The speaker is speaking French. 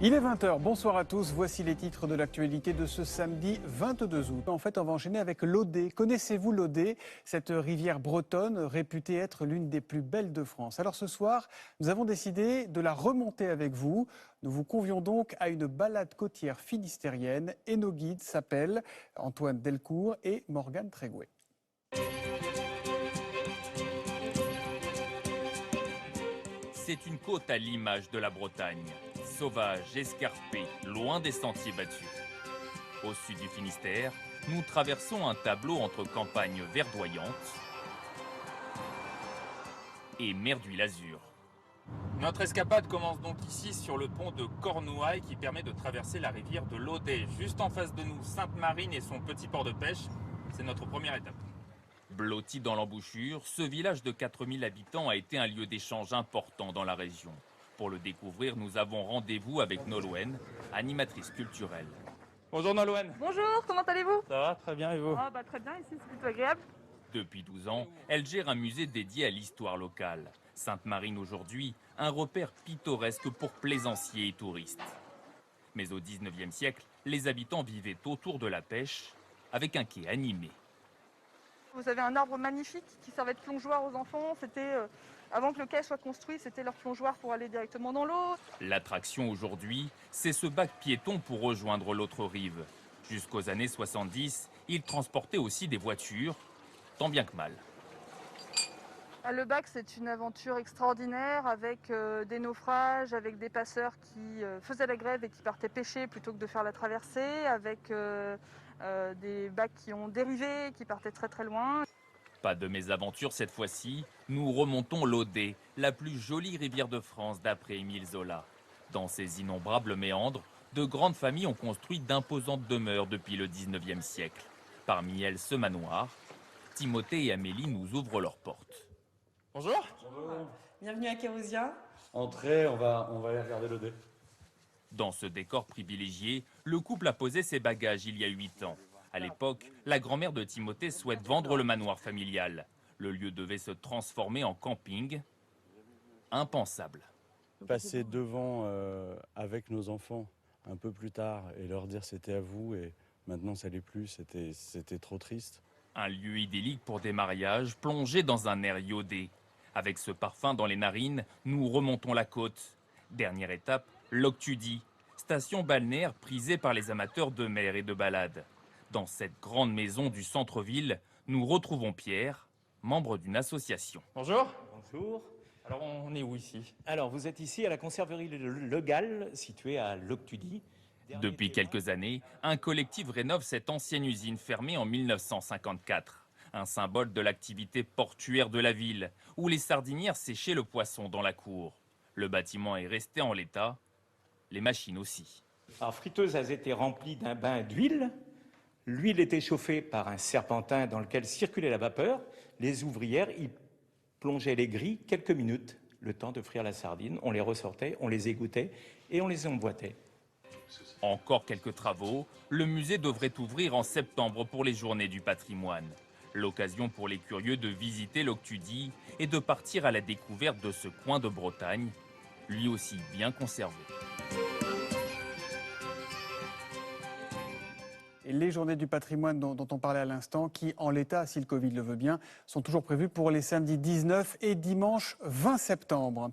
Il est 20 h, bonsoir à tous, voici les titres de l'actualité de ce samedi 22 août. En fait, on va enchaîner avec l'Audet. Connaissez-vous l'Audet, cette rivière bretonne réputée être l'une des plus belles de France? Alors ce soir, nous avons décidé de la remonter avec vous. Nous vous convions donc à une balade côtière finistérienne et nos guides s'appellent Antoine Delcourt et Morgane Tréguet. C'est une côte à l'image de la Bretagne, sauvage, escarpée, loin des sentiers battus. Au sud du Finistère, nous traversons un tableau entre campagne verdoyante et mer d'huile azur. Notre escapade commence donc ici sur le pont de Cornouailles qui permet de traverser la rivière de l'Audet. Juste en face de nous, Sainte-Marine et son petit port de pêche. C'est notre première étape. Blotti dans l'embouchure, ce village de 4000 habitants a été un lieu d'échange important dans la région. Pour le découvrir, nous avons rendez-vous avec Nolwenn, animatrice culturelle. Bonjour Nolwenn. Bonjour, comment allez-vous? Ça va, très bien, et vous? Très bien, ici c'est plutôt agréable. Depuis 12 ans, elle gère un musée dédié à l'histoire locale. Sainte-Marine aujourd'hui, un repère pittoresque pour plaisanciers et touristes. Mais au 19e siècle, les habitants vivaient autour de la pêche avec un quai animé. Vous avez un arbre magnifique qui servait de plongeoir aux enfants. C'était avant que le quai soit construit, c'était leur plongeoir pour aller directement dans l'eau. L'attraction aujourd'hui, c'est ce bac piéton pour rejoindre l'autre rive. Jusqu'aux années 70, il transportait aussi des voitures, tant bien que mal. Le bac, c'est une aventure extraordinaire avec des naufrages, avec des passeurs qui faisaient la grève et qui partaient pêcher plutôt que de faire la traversée, avec des bacs qui ont dérivé, qui partaient très très loin. Pas de mésaventure cette fois-ci, nous remontons l'Audet, la plus jolie rivière de France d'après Émile Zola. Dans ces innombrables méandres, de grandes familles ont construit d'imposantes demeures depuis le 19e siècle. Parmi elles ce manoir, Timothée et Amélie nous ouvrent leurs portes. Bonjour. Bonjour. Bienvenue à Kérousia. Entrez, on va aller regarder l'Audet. Dans ce décor privilégié, le couple a posé ses bagages il y a 8 ans. À l'époque, la grand-mère de Timothée souhaite vendre le manoir familial. Le lieu devait se transformer en camping. Impensable. Passer devant avec nos enfants un peu plus tard et leur dire c'était à vous et maintenant ça l'est plus, c'était trop triste. Un lieu idyllique pour des mariages plongé dans un air iodé. Avec ce parfum dans les narines, nous remontons la côte. Dernière étape, Loctudie, station balnéaire prisée par les amateurs de mer et de balade. Dans cette grande maison du centre-ville, nous retrouvons Pierre, membre d'une association. Bonjour. Bonjour. Alors on est où ici? Alors vous êtes ici à la conserverie Le Gall, située à Loctudie. Depuis quelques années, un collectif rénove cette ancienne usine fermée en 1954. Un symbole de l'activité portuaire de la ville, où les sardinières séchaient le poisson dans la cour. Le bâtiment est resté en l'état, les machines aussi. La friteuse a été remplie d'un bain d'huile. L'huile était chauffée par un serpentin dans lequel circulait la vapeur. Les ouvrières y plongeaient les grilles quelques minutes, le temps de frire la sardine. On les ressortait, on les égouttait et on les emboîtait. Encore quelques travaux, le musée devrait ouvrir en septembre pour les Journées du patrimoine. L'occasion pour les curieux de visiter Loctudie et de partir à la découverte de ce coin de Bretagne, lui aussi bien conservé. Et les journées du patrimoine dont on parlait à l'instant, qui en l'état, si le Covid le veut bien, sont toujours prévues pour les samedis 19 et dimanche 20 septembre.